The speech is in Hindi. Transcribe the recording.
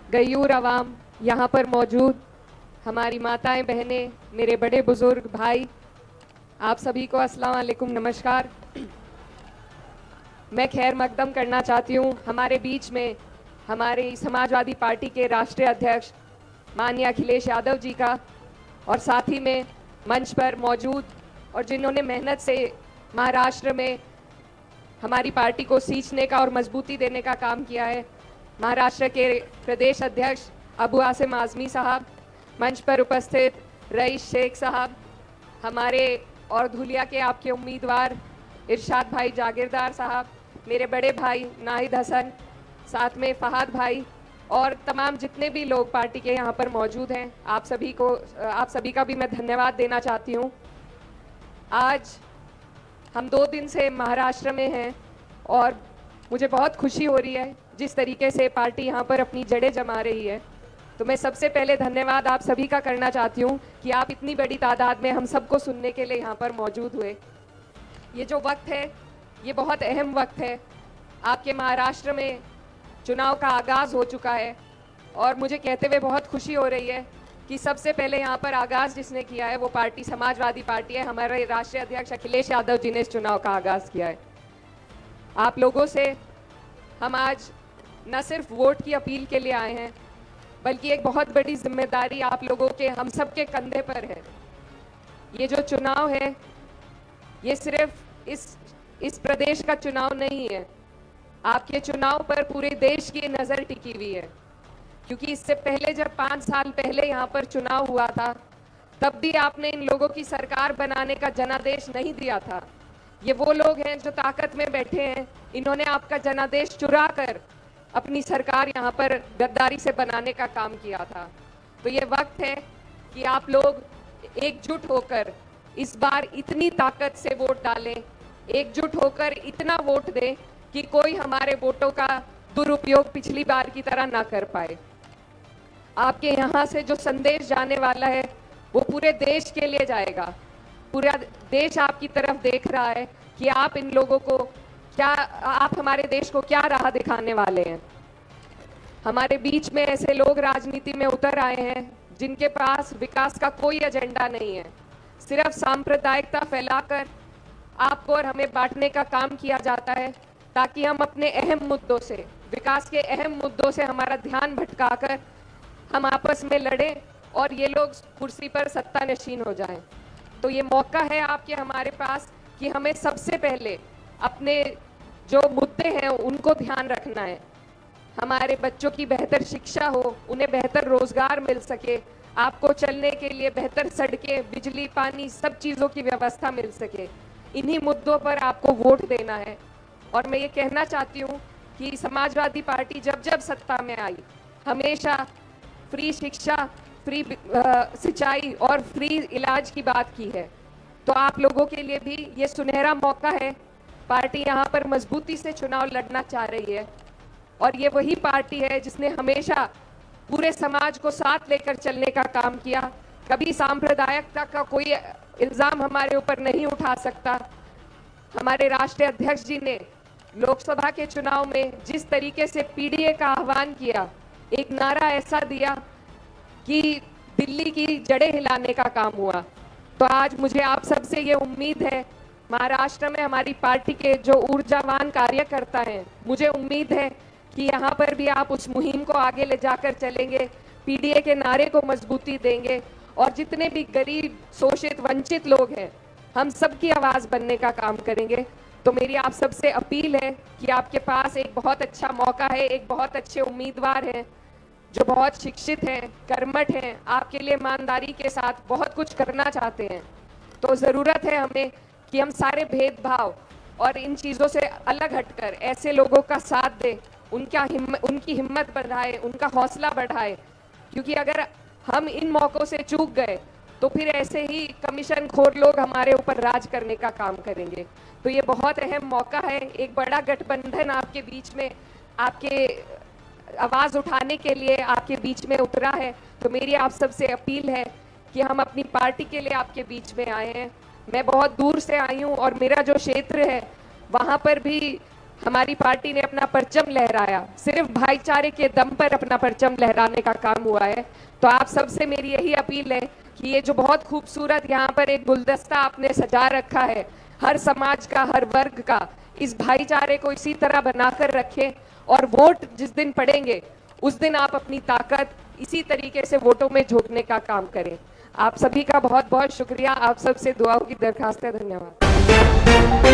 गयूर अवाम, यहाँ पर मौजूद हमारी माताएं बहनें, मेरे बड़े बुजुर्ग भाई, आप सभी को अस्सलाम वालेकुम, नमस्कार। मैं खैर मकदम करना चाहती हूँ हमारे बीच में हमारी समाजवादी पार्टी के राष्ट्रीय अध्यक्ष माननीय अखिलेश यादव जी का, और साथ ही में मंच पर मौजूद और जिन्होंने मेहनत से महाराष्ट्र में हमारी पार्टी को सींचने का और मजबूती देने का काम किया है, महाराष्ट्र के प्रदेश अध्यक्ष अबू आसिम आज़मी साहब, मंच पर उपस्थित रईस शेख साहब, हमारे और धुलिया के आपके उम्मीदवार इरशाद भाई जागीरदार साहब, मेरे बड़े भाई नाहिद हसन, साथ में फहाद भाई और तमाम जितने भी लोग पार्टी के यहाँ पर मौजूद हैं, आप सभी का भी मैं धन्यवाद देना चाहती हूँ। आज हम 2 दिन से महाराष्ट्र में हैं और मुझे बहुत खुशी हो रही है जिस तरीके से पार्टी यहाँ पर अपनी जड़ें जमा रही है। तो मैं सबसे पहले धन्यवाद आप सभी का करना चाहती हूँ कि आप इतनी बड़ी तादाद में हम सबको सुनने के लिए यहाँ पर मौजूद हुए। ये जो वक्त है ये बहुत अहम वक्त है। आपके महाराष्ट्र में चुनाव का आगाज़ हो चुका है और मुझे कहते हुए बहुत खुशी हो रही है कि सबसे पहले यहाँ पर आगाज़ जिसने किया है वो पार्टी समाजवादी पार्टी है। हमारे राष्ट्रीय अध्यक्ष अखिलेश यादव जी ने इस चुनाव का आगाज़ किया है। आप लोगों से हम आज न सिर्फ वोट की अपील के लिए आए हैं, बल्कि एक बहुत बड़ी जिम्मेदारी आप लोगों के हम सब के कंधे पर है। ये जो चुनाव है ये सिर्फ इस प्रदेश का चुनाव नहीं है, आपके चुनाव पर पूरे देश की नज़र टिकी हुई है। क्योंकि इससे पहले जब 5 साल पहले यहाँ पर चुनाव हुआ था तब भी आपने इन लोगों की सरकार बनाने का जनादेश नहीं दिया था। ये वो लोग हैं जो ताकत में बैठे हैं, इन्होंने आपका जनादेश चुरा कर अपनी सरकार यहाँ पर गद्दारी से बनाने का काम किया था। तो ये वक्त है कि आप लोग एकजुट होकर इस बार इतनी ताकत से वोट डालें, एकजुट होकर इतना वोट दें कि कोई हमारे वोटों का दुरुपयोग पिछली बार की तरह ना कर पाए। आपके यहाँ से जो संदेश जाने वाला है वो पूरे देश के लिए जाएगा। पूरा देश आपकी तरफ देख रहा है कि आप इन लोगों को आप हमारे देश को क्या राह दिखाने वाले हैं। हमारे बीच में ऐसे लोग राजनीति में उतर आए हैं जिनके पास विकास का कोई एजेंडा नहीं है, सिर्फ सांप्रदायिकता फैलाकर आपको और हमें बांटने का काम किया जाता है ताकि हम अपने अहम मुद्दों से, विकास के अहम मुद्दों से हमारा ध्यान भटकाकर हम आपस में लड़ें और ये लोग कुर्सी पर सत्ता नशीन हो जाएं। तो ये मौका है आपके हमारे पास कि हमें सबसे पहले अपने जो मुद्दे हैं उनको ध्यान रखना है। हमारे बच्चों की बेहतर शिक्षा हो, उन्हें बेहतर रोजगार मिल सके, आपको चलने के लिए बेहतर सड़कें, बिजली, पानी, सब चीज़ों की व्यवस्था मिल सके। इन्हीं मुद्दों पर आपको वोट देना है। और मैं ये कहना चाहती हूँ कि समाजवादी पार्टी जब जब सत्ता में आई हमेशा फ्री शिक्षा, फ्री सिंचाई और फ्री इलाज की बात की है। तो आप लोगों के लिए भी ये सुनहरा मौका है। पार्टी यहाँ पर मजबूती से चुनाव लड़ना चाह रही है और ये वही पार्टी है जिसने हमेशा पूरे समाज को साथ लेकर चलने का काम किया। कभी सांप्रदायिकता का कोई इल्ज़ाम हमारे ऊपर नहीं उठा सकता। हमारे राष्ट्रीय अध्यक्ष जी ने लोकसभा के चुनाव में जिस तरीके से पीडीए का आह्वान किया, एक नारा ऐसा दिया कि दिल्ली की जड़ें हिलाने का काम हुआ। तो आज मुझे आप सबसे ये उम्मीद है, महाराष्ट्र में हमारी पार्टी के जो ऊर्जावान कार्यकर्ता हैं, मुझे उम्मीद है कि यहाँ पर भी आप उस मुहिम को आगे ले जाकर चलेंगे, पीडीए के नारे को मजबूती देंगे और जितने भी गरीब, शोषित, वंचित लोग हैं, हम सबकी आवाज़ बनने का काम करेंगे। तो मेरी आप सबसे अपील है कि आपके पास एक बहुत अच्छा मौका है, एक बहुत अच्छे उम्मीदवार हैं जो बहुत शिक्षित हैं, कर्मठ हैं, आपके लिए ईमानदारी के साथ बहुत कुछ करना चाहते हैं। तो ज़रूरत है हमें कि हम सारे भेदभाव और इन चीज़ों से अलग हटकर ऐसे लोगों का साथ दें, उनकी हिम्मत बढ़ाए, उनका हौसला बढ़ाए। क्योंकि अगर हम इन मौक़ों से चूक गए तो फिर ऐसे ही कमीशन खोर लोग हमारे ऊपर राज करने का काम करेंगे। तो ये बहुत अहम मौका है, एक बड़ा गठबंधन आपके बीच में, आपके आवाज़ उठाने के लिए आपके बीच में उतरा है। तो मेरी आप सबसे अपील है कि हम अपनी पार्टी के लिए आपके बीच में आए हैं। मैं बहुत दूर से आई हूँ और मेरा जो क्षेत्र है वहाँ पर भी हमारी पार्टी ने अपना परचम लहराया, सिर्फ भाईचारे के दम पर अपना परचम लहराने का काम हुआ है। तो आप सबसे मेरी यही अपील है कि ये जो बहुत खूबसूरत यहाँ पर एक गुलदस्ता आपने सजा रखा है, हर समाज का, हर वर्ग का, इस भाईचारे को इसी तरह बनाकर रखें और वोट जिस दिन पड़ेंगे उस दिन आप अपनी ताकत इसी तरीके से वोटों में झोंकने का काम करें। आप सभी का बहुत बहुत शुक्रिया। आप सबसे दुआओं की दरखास्त है। धन्यवाद।